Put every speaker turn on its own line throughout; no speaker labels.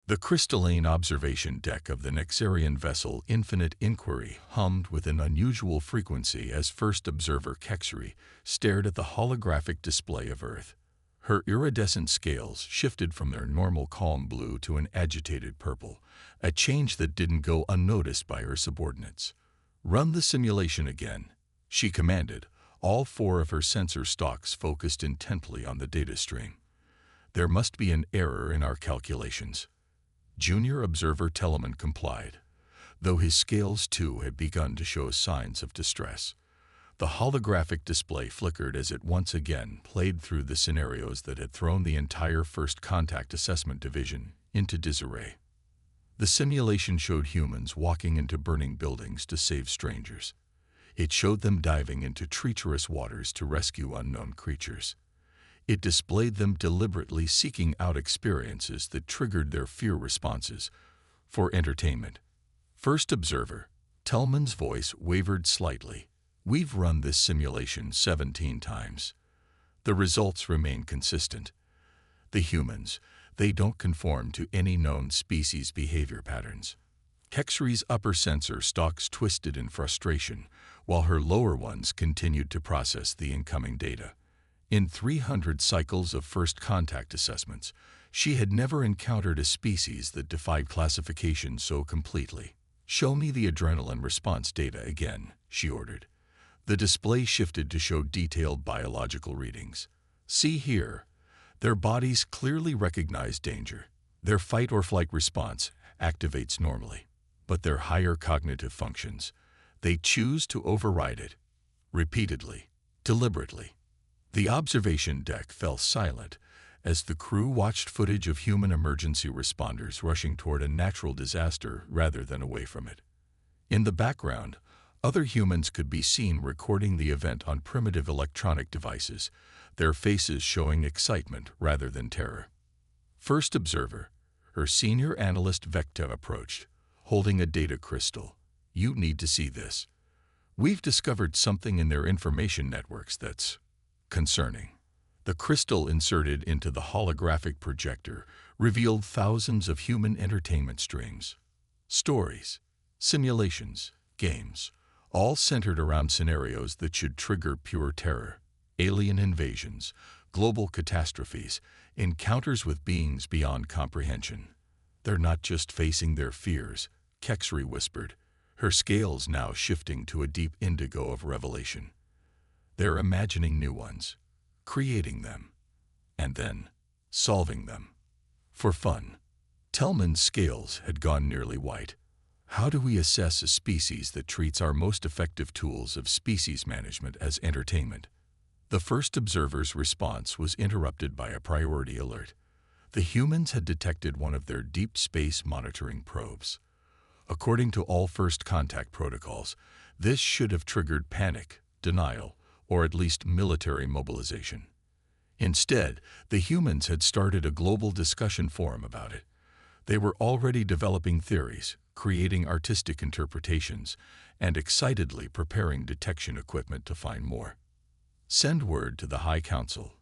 The crystalline observation deck of the Nexarian vessel Infinite Inquiry hummed with an unusual frequency as first observer Kexri stared at the holographic display of Earth. Her iridescent scales shifted from their normal calm blue to an agitated purple, a change that didn't go unnoticed by her subordinates. "Run the simulation again," she commanded, all four of her sensor stalks focused intently on the data stream. "There must be an error in our calculations." Junior observer Telemann complied, though his scales too had begun to show signs of distress. The holographic display flickered as it once again played through the scenarios that had thrown the entire First Contact Assessment Division into disarray. The simulation showed humans walking into burning buildings to save strangers. It showed them diving into treacherous waters to rescue unknown creatures. It displayed them deliberately seeking out experiences that triggered their fear responses for entertainment. First observer, Tellman's voice wavered slightly. "We've run this simulation 17 times. The results remain consistent. The humans, they don't conform to any known species behavior patterns." Kexri's upper sensor stalks twisted in frustration, while her lower ones continued to process the incoming data. In 300 cycles of first contact assessments, she had never encountered a species that defied classification so completely. "Show me the adrenaline response data again," she ordered. The display shifted to show detailed biological readings. "See here. Their bodies clearly recognize danger. Their fight or flight response activates normally. But their higher cognitive functions, they choose to override it. Repeatedly, deliberately." The observation deck fell silent as the crew watched footage of human emergency responders rushing toward a natural disaster rather than away from it. In the background, other humans could be seen recording the event on primitive electronic devices, their faces showing excitement rather than terror. First observer, her senior analyst Vecta approached, holding a data crystal. "You need to see this. We've discovered something in their information networks that's concerning." The crystal inserted into the holographic projector revealed thousands of human entertainment streams. Stories, simulations, games, all centered around scenarios that should trigger pure terror. Alien invasions, global catastrophes, encounters with beings beyond comprehension. "They're not just facing their fears," Kexri whispered, her scales now shifting to a deep indigo of revelation. "They're imagining new ones, creating them, and then solving them. For fun." Tellman's scales had gone nearly white. "How do we assess a species that treats our most effective tools of species management as entertainment?" The first observer's response was interrupted by a priority alert. The humans had detected one of their deep space monitoring probes. According to all first contact protocols, this should have triggered panic, denial, or at least military mobilization. Instead, the humans had started a global discussion forum about it. They were already developing theories, creating artistic interpretations, and excitedly preparing detection equipment to find more. "Send word to the High Council,"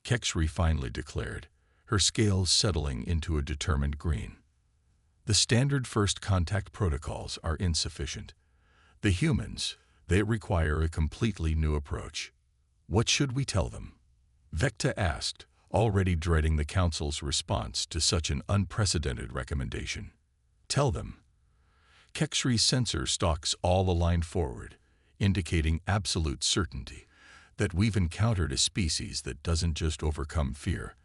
Kexri finally declared, her scales settling into a determined green. "The standard first contact protocols are insufficient. The humans, they require a completely new approach." "What should we tell them?" Vecta asked, already dreading the Council's response to such an unprecedented recommendation. "Tell them." Kexri's sensor stalks all aligned forward, indicating absolute certainty that we've encountered a species that doesn't just overcome fear.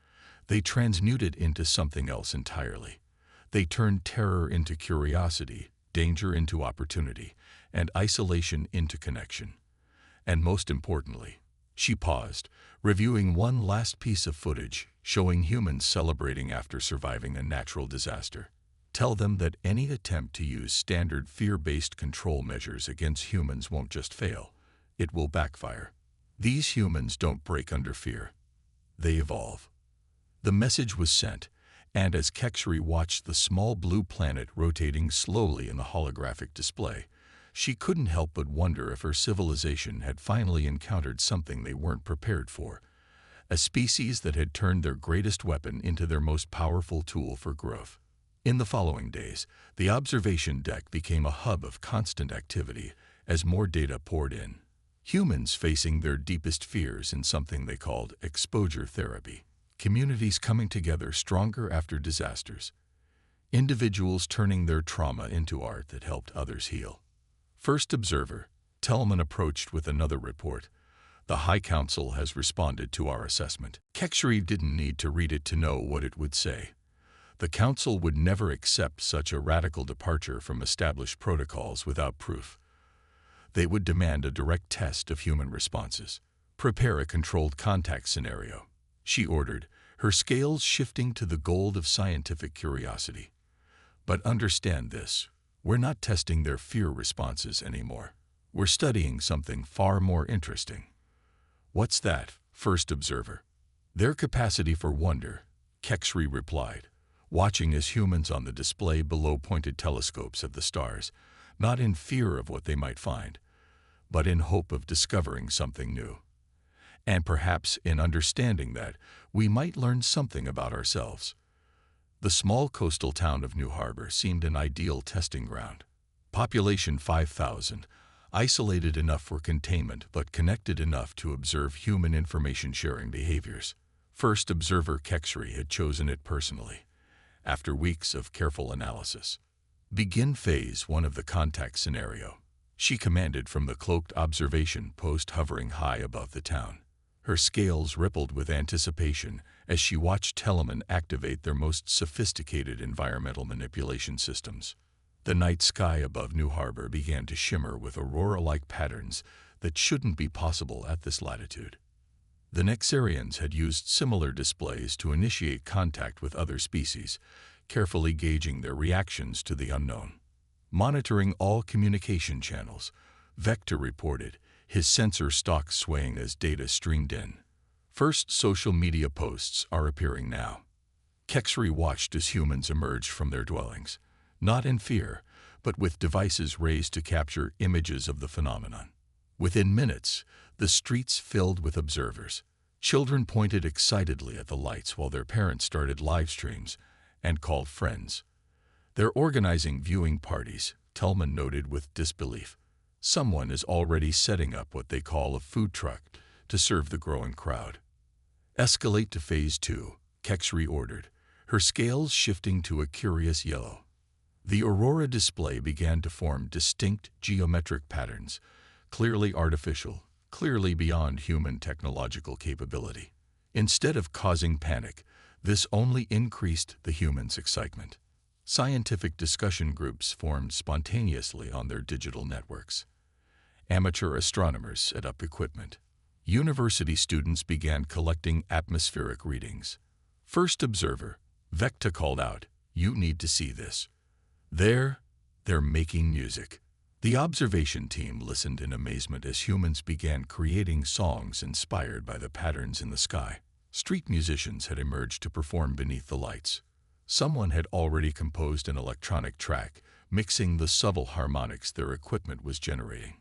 They transmute it into something else entirely. They turn terror into curiosity, danger into opportunity, and isolation into connection. And most importantly, she paused, reviewing one last piece of footage showing humans celebrating after surviving a natural disaster. "Tell them that any attempt to use standard fear-based control measures against humans won't just fail, it will backfire. These humans don't break under fear. They evolve." The message was sent, and as Kexri watched the small blue planet rotating slowly in the holographic display, she couldn't help but wonder if her civilization had finally encountered something they weren't prepared for, a species that had turned their greatest weapon into their most powerful tool for growth. In the following days, the observation deck became a hub of constant activity as more data poured in. Humans facing their deepest fears in something they called exposure therapy. Communities coming together stronger after disasters. Individuals turning their trauma into art that helped others heal. First observer, Tellman approached with another report. The High Council has responded to our assessment. Kexri didn't need to read it to know what it would say. The Council would never accept such a radical departure from established protocols without proof. They would demand a direct test of human responses. Prepare a controlled contact scenario, she ordered, her scales shifting to the gold of scientific curiosity. But understand this, we're not testing their fear responses anymore. We're studying something far more interesting. What's that, first observer? Their capacity for wonder, Kexri replied, watching as humans on the display below pointed telescopes at the stars, not in fear of what they might find, but in hope of discovering something new. And perhaps in understanding that, we might learn something about ourselves. The small coastal town of New Harbor seemed an ideal testing ground. Population 5,000, isolated enough for containment but connected enough to observe human information-sharing behaviors. First observer Kexri had chosen it personally, after weeks of careful analysis. Begin phase 1 of the contact scenario, she commanded from the cloaked observation post hovering high above the town. Her scales rippled with anticipation as she watched Telemann activate their most sophisticated environmental manipulation systems. The night sky above New Harbor began to shimmer with aurora-like patterns that shouldn't be possible at this latitude. The Nexarians had used similar displays to initiate contact with other species, carefully gauging their reactions to the unknown. Monitoring all communication channels, Vector reported, his sensor stock swaying as data streamed in. First social media posts are appearing now. Kexri watched as humans emerged from their dwellings, not in fear, but with devices raised to capture images of the phenomenon. Within minutes, the streets filled with observers. Children pointed excitedly at the lights while their parents started live streams and called friends. They're organizing viewing parties, Tellman noted with disbelief. Someone is already setting up what they call a food truck to serve the growing crowd. Escalate to phase 2, Kexri ordered, her scales shifting to a curious yellow. The aurora display began to form distinct geometric patterns, clearly artificial, clearly beyond human technological capability. Instead of causing panic, this only increased the humans' excitement. Scientific discussion groups formed spontaneously on their digital networks. Amateur astronomers set up equipment. University students began collecting atmospheric readings. First observer, Vecta called out, "You need to see this." They're making music. The observation team listened in amazement as humans began creating songs inspired by the patterns in the sky. Street musicians had emerged to perform beneath the lights. Someone had already composed an electronic track, mixing the subtle harmonics their equipment was generating.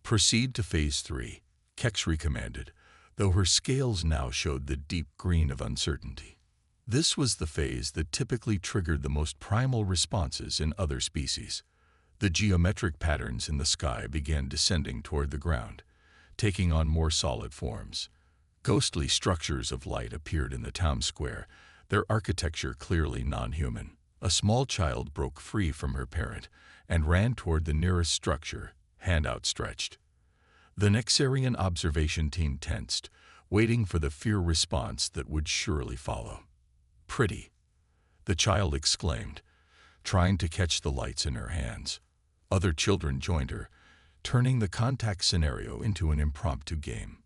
Proceed to phase 3, Kexri commanded, though her scales now showed the deep green of uncertainty. This was the phase that typically triggered the most primal responses in other species. The geometric patterns in the sky began descending toward the ground, taking on more solid forms. Ghostly structures of light appeared in the town square, their architecture clearly non-human. A small child broke free from her parent and ran toward the nearest structure, hand outstretched. The Nexarian observation team tensed, waiting for the fear response that would surely follow. "Pretty," the child exclaimed, trying to catch the lights in her hands. Other children joined her, turning the contact scenario into an impromptu game.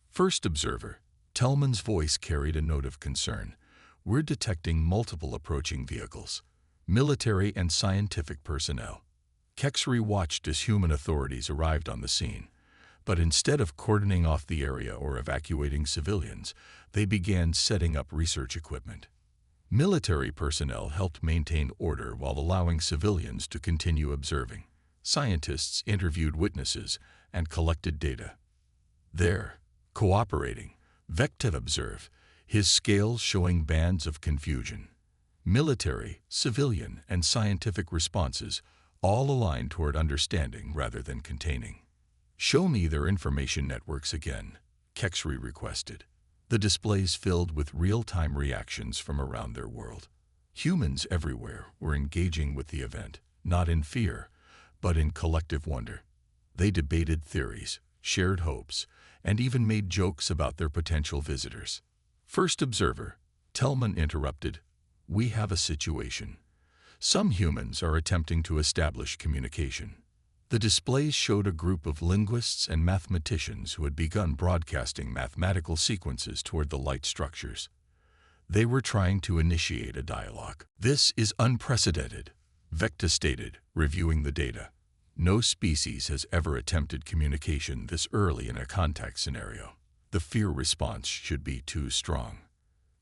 First observer, Tellman's voice carried a note of concern. "We're detecting multiple approaching vehicles, military and scientific personnel." Kexri watched as human authorities arrived on the scene, but instead of cordoning off the area or evacuating civilians, they began setting up research equipment. Military personnel helped maintain order while allowing civilians to continue observing. Scientists interviewed witnesses and collected data. They're cooperating, Vectev observed, his scales showing bands of confusion. Military, civilian, and scientific responses all align toward understanding rather than containing. "Show me their information networks again," Kexri requested. The displays filled with real-time reactions from around their world. Humans everywhere were engaging with the event, not in fear, but in collective wonder. They debated theories, shared hopes, and even made jokes about their potential visitors. First observer, Tellman interrupted, "We have a situation. Some humans are attempting to establish communication." The displays showed a group of linguists and mathematicians who had begun broadcasting mathematical sequences toward the light structures. They were trying to initiate a dialogue. "This is unprecedented," Vecta stated, reviewing the data. "No species has ever attempted communication this early in a contact scenario. The fear response should be too strong."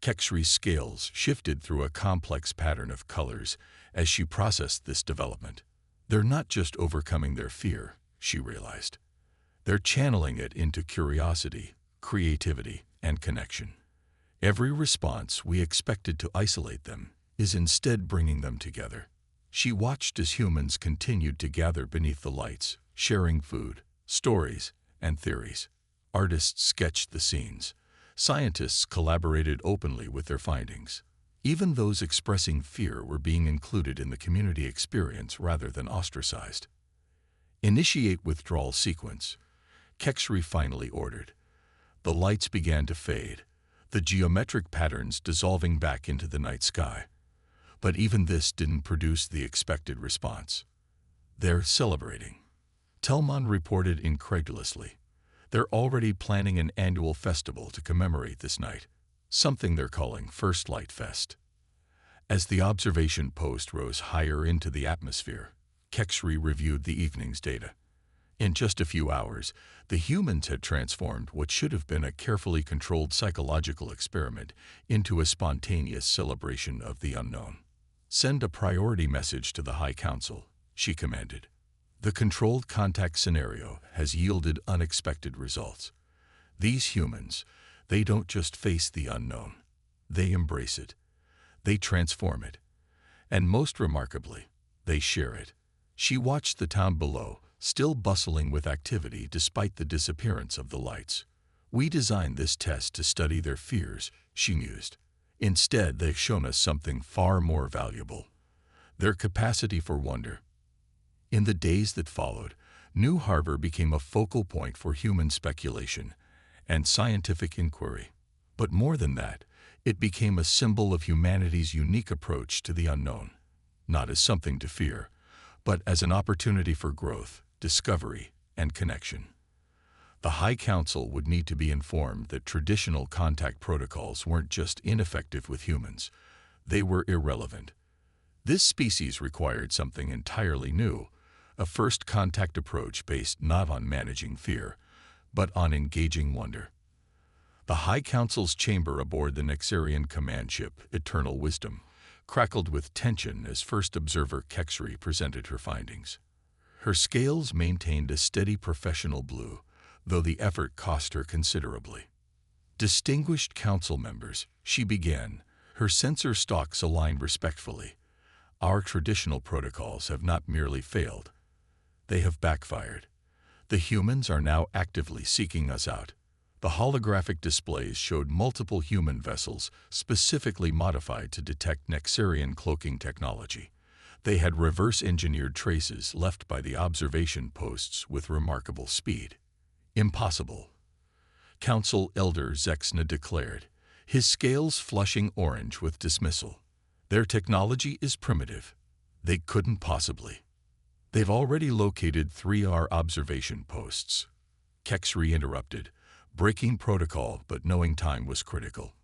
Kexri's scales shifted through a complex pattern of colors as she processed this development. They're not just overcoming their fear, she realized. They're channeling it into curiosity, creativity, and connection. Every response we expected to isolate them is instead bringing them together. She watched as humans continued to gather beneath the lights, sharing food, stories, and theories. Artists sketched the scenes. Scientists collaborated openly with their findings. Even those expressing fear were being included in the community experience rather than ostracized. "Initiate withdrawal sequence," Kexri finally ordered. The lights began to fade, the geometric patterns dissolving back into the night sky. But even this didn't produce the expected response. "They're celebrating," Tellman reported incredulously. "They're already planning an annual festival to commemorate this night, something they're calling First Light Fest." As the observation post rose higher into the atmosphere, Kexri reviewed the evening's data. In just a few hours, the humans had transformed what should have been a carefully controlled psychological experiment into a spontaneous celebration of the unknown. "Send a priority message to the High Council," she commanded. "The controlled contact scenario has yielded unexpected results. These humans, they don't just face the unknown. They embrace it. They transform it. And most remarkably, they share it." She watched the town below, still bustling with activity despite the disappearance of the lights. "We designed this test to study their fears," she mused. "Instead, they've shown us something far more valuable: their capacity for wonder." In the days that followed, New Harbor became a focal point for human speculation and scientific inquiry. But more than that, it became a symbol of humanity's unique approach to the unknown, not as something to fear, but as an opportunity for growth, discovery, and connection. The High Council would need to be informed that traditional contact protocols weren't just ineffective with humans, they were irrelevant. This species required something entirely new, a first contact approach based not on managing fear, but on engaging wonder. The High Council's chamber aboard the Nexarian command ship, Eternal Wisdom, crackled with tension as first observer Kexri presented her findings. Her scales maintained a steady professional blue, though the effort cost her considerably. "Distinguished council members," she began, her sensor stalks aligned respectfully. "Our traditional protocols have not merely failed. They have backfired. The humans are now actively seeking us out." The holographic displays showed multiple human vessels specifically modified to detect Nexarian cloaking technology. They had reverse-engineered traces left by the observation posts with remarkable speed. "Impossible," Council Elder Zexna declared, his scales flushing orange with dismissal. "Their technology is primitive. They couldn't possibly." "They've already located 3R observation posts," Kexri interrupted, breaking protocol but knowing time was critical.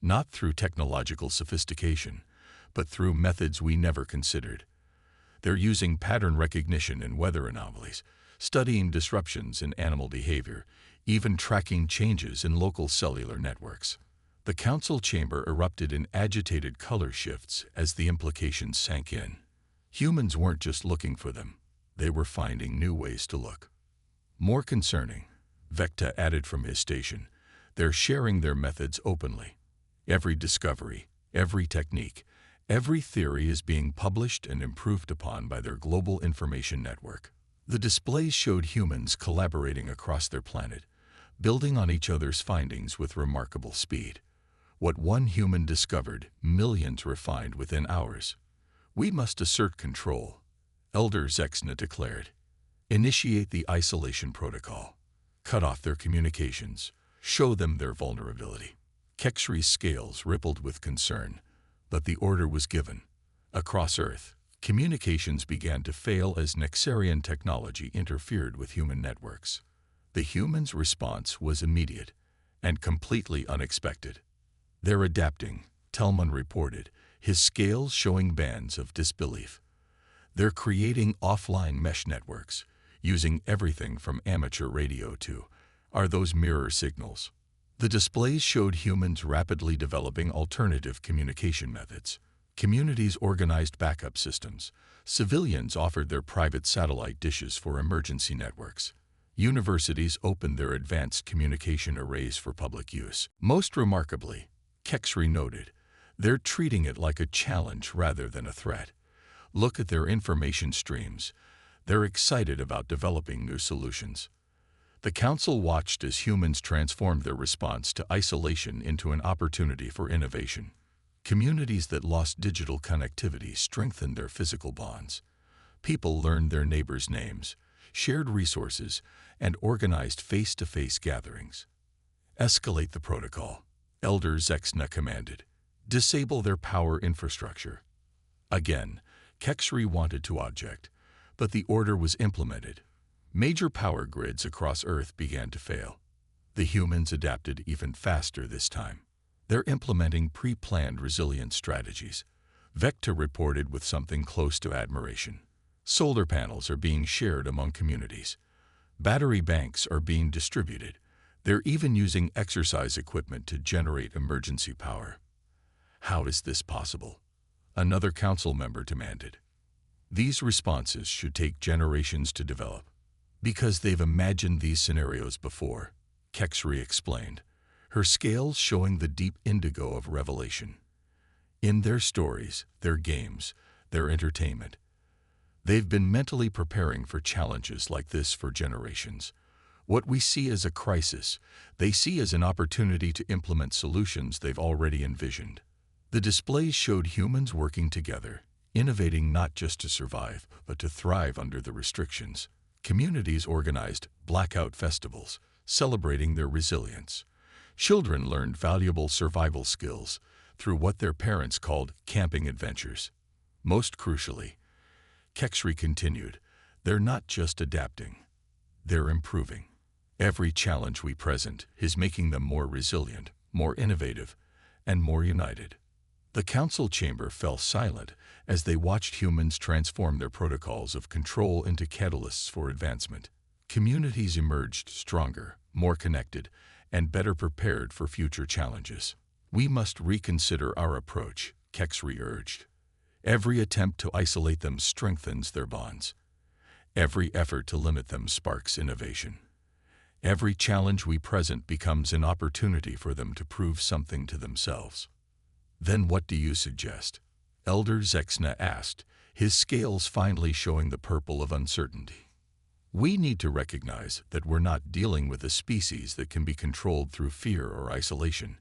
"Not through technological sophistication, but through methods we never considered. They're using pattern recognition and weather anomalies, studying disruptions in animal behavior, even tracking changes in local cellular networks." The council chamber erupted in agitated color shifts as the implications sank in. Humans weren't just looking for them, they were finding new ways to look. "More concerning," Vecta added from his station, "they're sharing their methods openly. Every discovery, every technique, Every theory is being published and improved upon by their global information network. The displays showed humans collaborating across their planet, building on each other's findings with remarkable speed. What one human discovered, millions refined within hours. "We must assert control," Elder Zexna declared. "Initiate the isolation protocol. Cut off their communications. Show them their vulnerability." Kexri's scales rippled with concern, but the order was given. Across Earth, communications began to fail as Nexarian technology interfered with human networks. The humans' response was immediate and completely unexpected. "They're adapting," Tellman reported, his scales showing bands of disbelief. "They're creating offline mesh networks, using everything from amateur radio to, are those mirror signals?" The displays showed humans rapidly developing alternative communication methods. Communities organized backup systems. Civilians offered their private satellite dishes for emergency networks. Universities opened their advanced communication arrays for public use. Most remarkably, Kexri noted, they're treating it like a challenge rather than a threat. Look at their information streams. They're excited about developing new solutions. The Council watched as humans transformed their response to isolation into an opportunity for innovation. Communities that lost digital connectivity strengthened their physical bonds. People learned their neighbors' names, shared resources, and organized face-to-face gatherings. "Escalate the protocol," Elder Zexna commanded. "Disable their power infrastructure." Again, Kexri wanted to object, but the order was implemented. Major power grids across Earth began to fail. The humans adapted even faster this time. They're implementing pre-planned resilience strategies. Vecta reported with something close to admiration. Solar panels are being shared among communities. Battery banks are being distributed. They're even using exercise equipment to generate emergency power. "How is this possible?" another council member demanded. "These responses should take generations to develop." "Because they've imagined these scenarios before," Kexri explained, her scales showing the deep indigo of revelation. "In their stories, their games, their entertainment, they've been mentally preparing for challenges like this for generations. What we see as a crisis, they see as an opportunity to implement solutions they've already envisioned." The displays showed humans working together, innovating not just to survive, but to thrive under the restrictions. Communities organized blackout festivals, celebrating their resilience. Children learned valuable survival skills through what their parents called camping adventures. Most crucially, Kexri continued, they're not just adapting, they're improving. Every challenge we present is making them more resilient, more innovative, and more united. The council chamber fell silent as they watched humans transform their protocols of control into catalysts for advancement. Communities emerged stronger, more connected, and better prepared for future challenges. "We must reconsider our approach," Kexri urged. "Every attempt to isolate them strengthens their bonds. Every effort to limit them sparks innovation. Every challenge we present becomes an opportunity for them to prove something to themselves." "Then what do you suggest?" Elder Zexna asked, his scales finally showing the purple of uncertainty. "We need to recognize that we're not dealing with a species that can be controlled through fear or isolation,"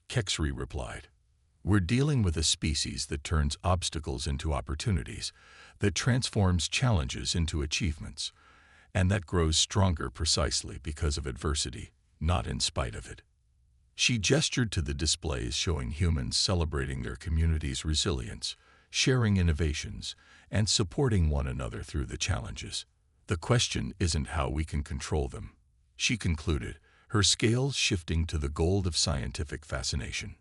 Kexri replied. "We're dealing with a species that turns obstacles into opportunities, that transforms challenges into achievements, and that grows stronger precisely because of adversity, not in spite of it." She gestured to the displays showing humans celebrating their community's resilience, sharing innovations, and supporting one another through the challenges. "The question isn't how we can control them," she concluded, her scales shifting to the gold of scientific fascination.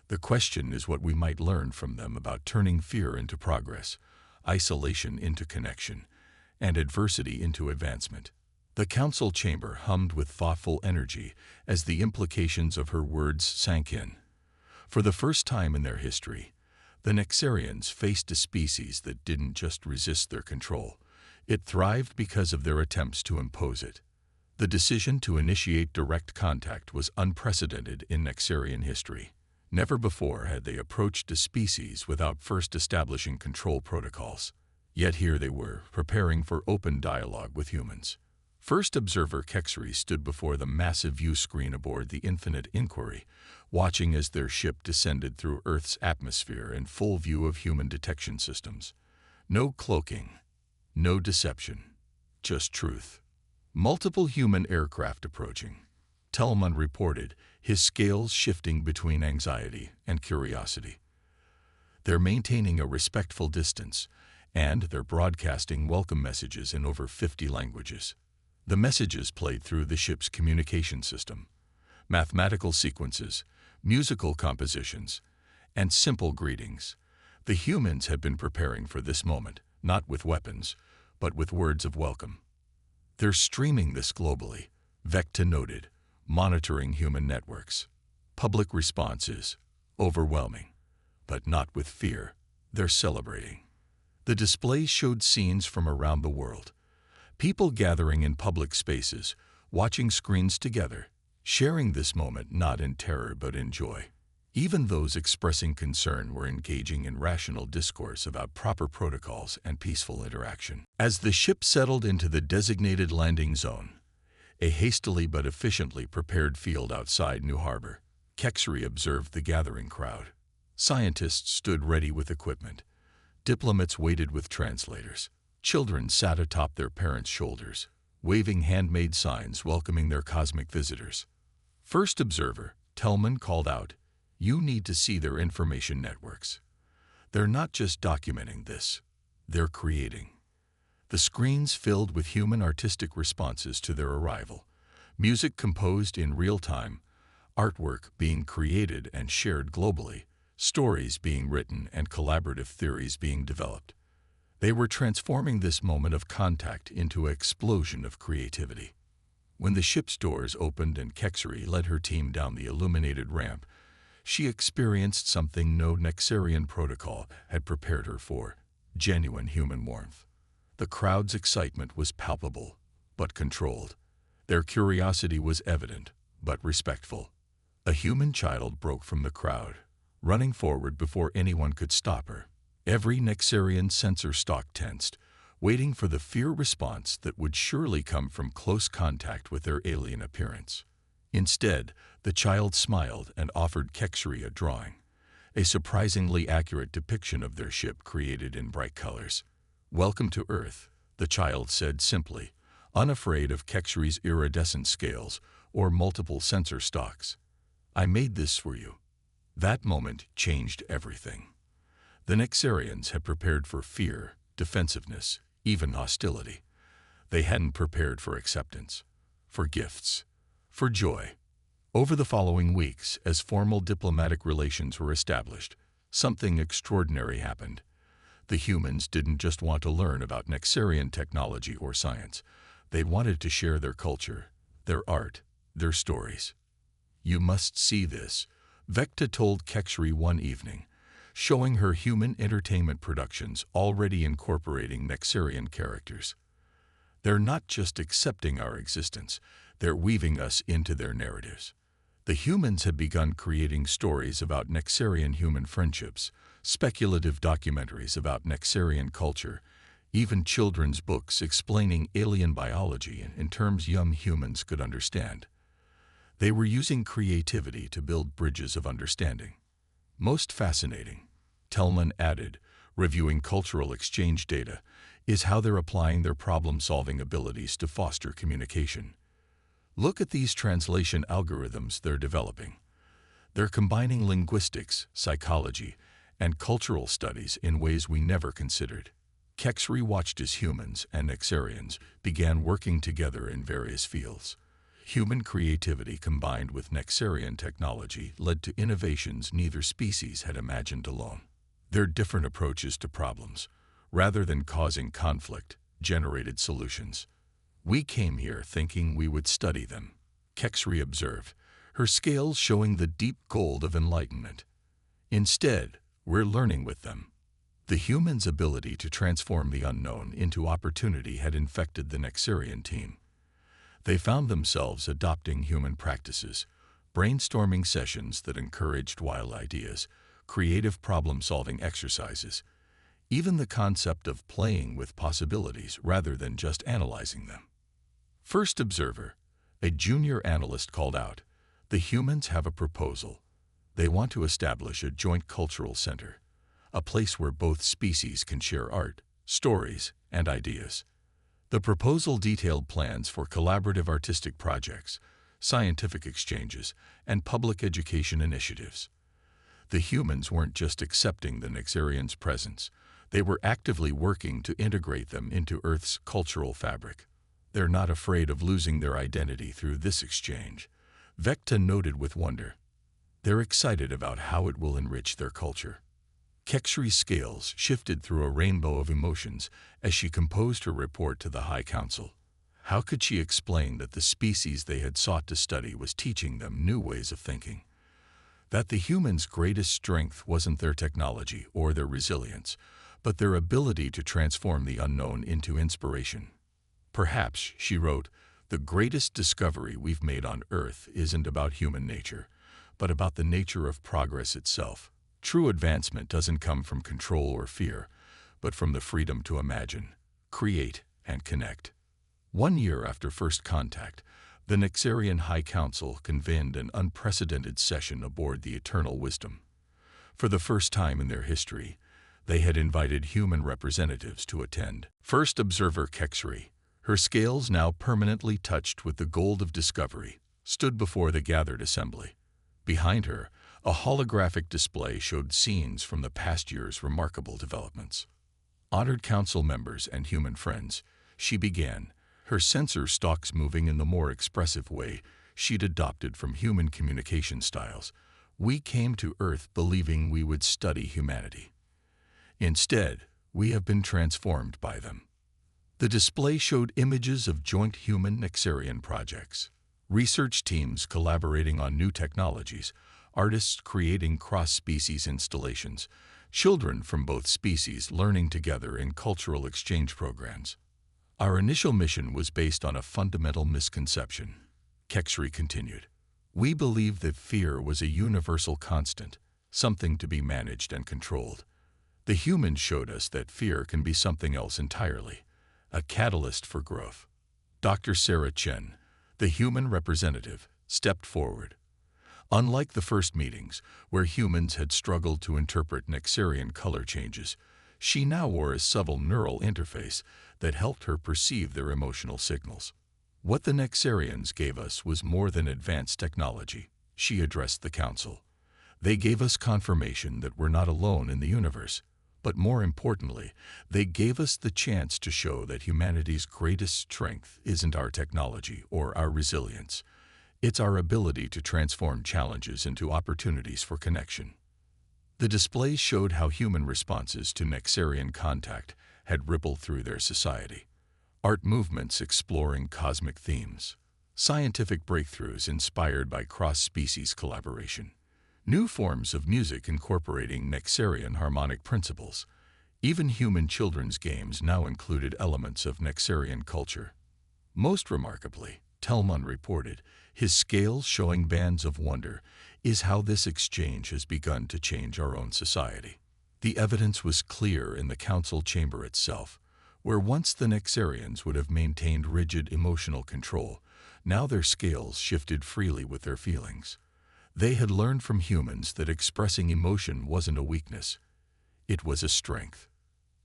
"The question is what we might learn from them about turning fear into progress, isolation into connection, and adversity into advancement." The council chamber hummed with thoughtful energy as the implications of her words sank in. For the first time in their history, the Nexarians faced a species that didn't just resist their control. It thrived because of their attempts to impose it. The decision to initiate direct contact was unprecedented in Nexarian history. Never before had they approached a species without first establishing control protocols. Yet here they were, preparing for open dialogue with humans. First observer Kexri stood before the massive view screen aboard the Infinite Inquiry, watching as their ship descended through Earth's atmosphere in full view of human detection systems. No cloaking, no deception, just truth. Multiple human aircraft approaching. Tellman reported, his scales shifting between anxiety and curiosity. They're maintaining a respectful distance, and they're broadcasting welcome messages in over 50 languages. The messages played through the ship's communication system. Mathematical sequences, musical compositions, and simple greetings. The humans had been preparing for this moment, not with weapons, but with words of welcome. They're streaming this globally, Vecta noted, monitoring human networks. Public response is overwhelming, but not with fear. They're celebrating. The displays showed scenes from around the world. People gathering in public spaces, watching screens together, sharing this moment not in terror but in joy. Even those expressing concern were engaging in rational discourse about proper protocols and peaceful interaction. As the ship settled into the designated landing zone, a hastily but efficiently prepared field outside New Harbor, Kexri observed the gathering crowd. Scientists stood ready with equipment. Diplomats waited with translators. Children sat atop their parents' shoulders, waving handmade signs welcoming their cosmic visitors. First observer, Tellman called out, "You need to see their information networks. They're not just documenting this, they're creating." The screens filled with human artistic responses to their arrival, music composed in real time, artwork being created and shared globally, stories being written and collaborative theories being developed. They were transforming this moment of contact into an explosion of creativity. When the ship's doors opened and Kexri led her team down the illuminated ramp, she experienced something no Nexarian protocol had prepared her for: genuine human warmth. The crowd's excitement was palpable, but controlled. Their curiosity was evident, but respectful. A human child broke from the crowd, running forward before anyone could stop her. Every Nexarian sensor stalk tensed, waiting for the fear response that would surely come from close contact with their alien appearance. Instead, the child smiled and offered Kexri a drawing, a surprisingly accurate depiction of their ship created in bright colors. "Welcome to Earth," the child said simply, unafraid of Kexri's iridescent scales or multiple sensor stalks. "I made this for you." That moment changed everything. The Nexarians had prepared for fear, defensiveness, even hostility. They hadn't prepared for acceptance, for gifts, for joy. Over the following weeks, as formal diplomatic relations were established, something extraordinary happened. The humans didn't just want to learn about Nexarian technology or science. They wanted to share their culture, their art, their stories. "You must see this," Vecta told Kexri one evening, showing her human entertainment productions already incorporating Nexarian characters. "They're not just accepting our existence, they're weaving us into their narratives." The humans had begun creating stories about Nexarian human friendships, speculative documentaries about Nexarian culture, even children's books explaining alien biology in terms young humans could understand. They were using creativity to build bridges of understanding. Most fascinating, Tellman added, reviewing cultural exchange data, is how they're applying their problem-solving abilities to foster communication. Look at these translation algorithms they're developing. They're combining linguistics, psychology, and cultural studies in ways we never considered. Kexri watched as humans and Nexarians began working together in various fields. Human creativity combined with Nexarian technology led to innovations neither species had imagined alone. Their different approaches to problems, rather than causing conflict, generated solutions. "We came here thinking we would study them," Kexri observed, her scales showing the deep gold of enlightenment. "Instead, we're learning with them." The humans' ability to transform the unknown into opportunity had infected the Nexarian team. They found themselves adopting human practices, brainstorming sessions that encouraged wild ideas, creative problem-solving exercises, even the concept of playing with possibilities rather than just analyzing them. First observer, a junior analyst, called out, "The humans have a proposal. They want to establish a joint cultural center, a place where both species can share art, stories, and ideas." The proposal detailed plans for collaborative artistic projects, scientific exchanges, and public education initiatives. The humans weren't just accepting the Nexarians' presence, they were actively working to integrate them into Earth's cultural fabric. They're not afraid of losing their identity through this exchange, Vecta noted with wonder. They're excited about how it will enrich their culture. Kexri's scales shifted through a rainbow of emotions as she composed her report to the High Council. How could she explain that the species they had sought to study was teaching them new ways of thinking? That the humans' greatest strength wasn't their technology or their resilience, but their ability to transform the unknown into inspiration. Perhaps, she wrote, the greatest discovery we've made on Earth isn't about human nature, but about the nature of progress itself. True advancement doesn't come from control or fear, but from the freedom to imagine, create, and connect. 1 year after first contact, the Nexarian High Council convened an unprecedented session aboard the Eternal Wisdom. For the first time in their history, they had invited human representatives to attend. First observer Kexri, her scales now permanently touched with the gold of discovery, stood before the gathered assembly. Behind her, a holographic display showed scenes from the past year's remarkable developments. Honored council members and human friends, she began, her sensor stalks moving in the more expressive way she'd adopted from human communication styles. We came to Earth believing we would study humanity. Instead, we have been transformed by them. The display showed images of joint human-Nexarian projects, research teams collaborating on new technologies, artists creating cross-species installations, children from both species learning together in cultural exchange programs. Our initial mission was based on a fundamental misconception, Kexri continued. We believed that fear was a universal constant, something to be managed and controlled. The humans showed us that fear can be something else entirely, a catalyst for growth. Dr. Sarah Chen, the human representative, stepped forward. Unlike the first meetings, where humans had struggled to interpret Nexarian color changes, she now wore a subtle neural interface that helped her perceive their emotional signals. What the Nexarians gave us was more than advanced technology, she addressed the council. They gave us confirmation that we're not alone in the universe, but more importantly, they gave us the chance to show that humanity's greatest strength isn't our technology or our resilience. It's our ability to transform challenges into opportunities for connection. The displays showed how human responses to Nexarian contact had rippled through their society. Art movements exploring cosmic themes, scientific breakthroughs inspired by cross-species collaboration, new forms of music incorporating Nexarian harmonic principles. Even human children's games now included elements of Nexarian culture. Most remarkably, Telman reported, his scales showing bands of wonder, is how this exchange has begun to change our own society. The evidence was clear in the council chamber itself, where once the Nexarians would have maintained rigid emotional control, now their scales shifted freely with their feelings. They had learned from humans that expressing emotion wasn't a weakness, it was a strength.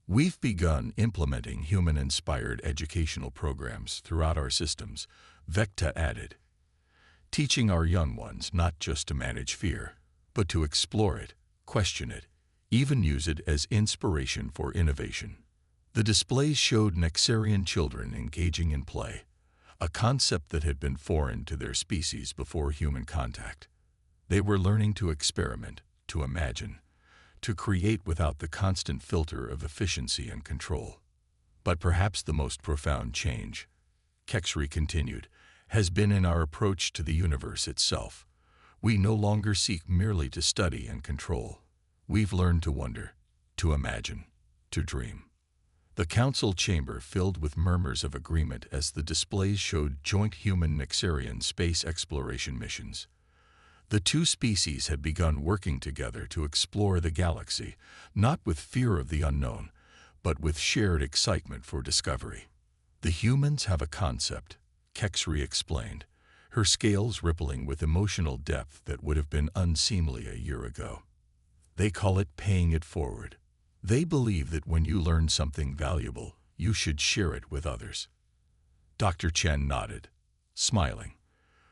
We've begun implementing human-inspired educational programs throughout our systems, Vecta added, teaching our young ones not just to manage fear, but to explore it, question it, even use it as inspiration for innovation. The displays showed Nexarian children engaging in play, a concept that had been foreign to their species before human contact. They were learning to experiment, to imagine, to create without the constant filter of efficiency and control. But perhaps the most profound change, Kexri continued, has been in our approach to the universe itself. We no longer seek merely to study and control. We've learned to wonder, to imagine, to dream. The council chamber filled with murmurs of agreement as the displays showed joint human-Nexarian space exploration missions. The two species had begun working together to explore the galaxy, not with fear of the unknown, but with shared excitement for discovery. The humans have a concept, Kexri explained, her scales rippling with emotional depth that would have been unseemly a year ago. They call it paying it forward. They believe that when you learn something valuable, you should share it with others. Dr. Chen nodded, smiling,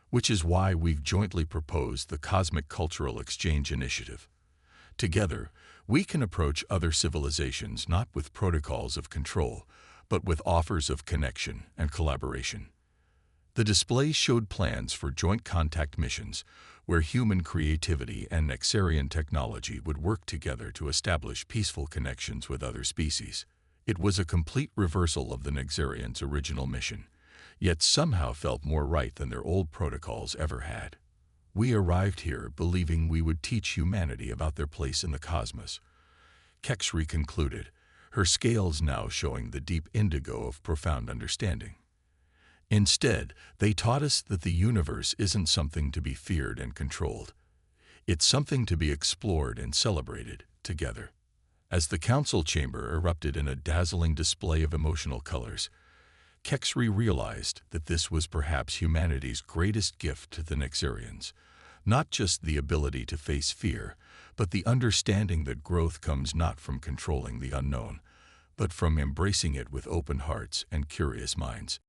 which is why we've jointly proposed the Cosmic Cultural Exchange Initiative. Together, we can approach other civilizations not with protocols of control, but with offers of connection and collaboration. The display showed plans for joint contact missions, where human creativity and Nexarian technology would work together to establish peaceful connections with other species. It was a complete reversal of the Nexarians' original mission, yet somehow felt more right than their old protocols ever had. We arrived here believing we would teach humanity about their place in the cosmos. Kexri concluded, her scales now showing the deep indigo of profound understanding. Instead, they taught us that the universe isn't something to be feared and controlled. It's something to be explored and celebrated together. As the council chamber erupted in a dazzling display of emotional colors, Kexri realized that this was perhaps humanity's greatest gift to the Nexarians, not just the ability to face fear, but the understanding that growth comes not from controlling the unknown, but from embracing it with open hearts and curious minds.